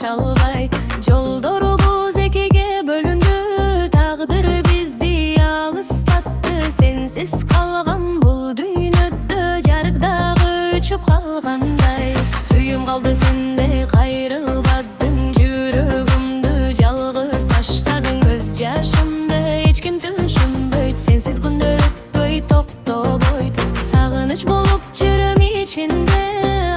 албайт. Жолдорубуз экиге бөлүндү, тагдыр бизди алыстатты. Сенсиз калган бул дүйнөдө жарык дагы өчүп калгандай. Сүйүм калды сенде кайрылбадың, жүрөгүмдү жалгыз таштадың. Көз жашымды эч ким түшүнбөйт, сенсиз күндөр өтпөй токтобойт. Сагыныч болуп жүрөм ичинде,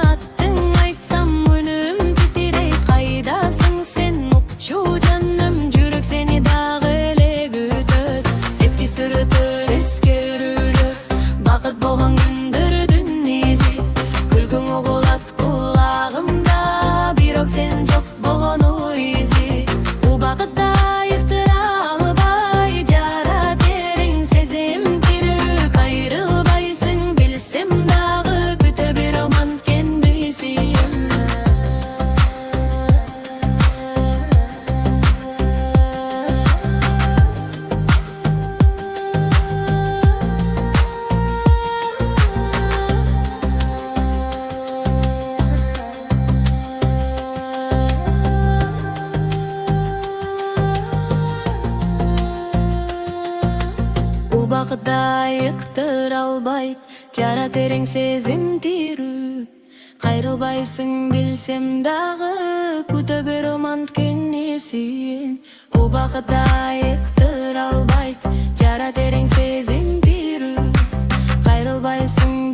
аттың айтсам үнүм титирейт. Кайдасың сен укчу жаным, жүрөк сени дагы эле күтөт. Эски сүрөттөр эскерүүлөр, бакыт болгон күндөрдүн изи. Күлгүң угулат кулагымда, бирок сен жок болгону изи. Убакытта айыктыра албай, жара терең сезим тирүү. Кайрылбайсың билсем дагы, күтө берем анткенди сүйем. Убакытта айыктыра албайт, жара терең сезим тирүү. Кайрылбайсың билсем дагы, күтө берем анткени сүйем. Убакытта айыктыра албайт, жара терең сезим тирүү. Кайрылбайсың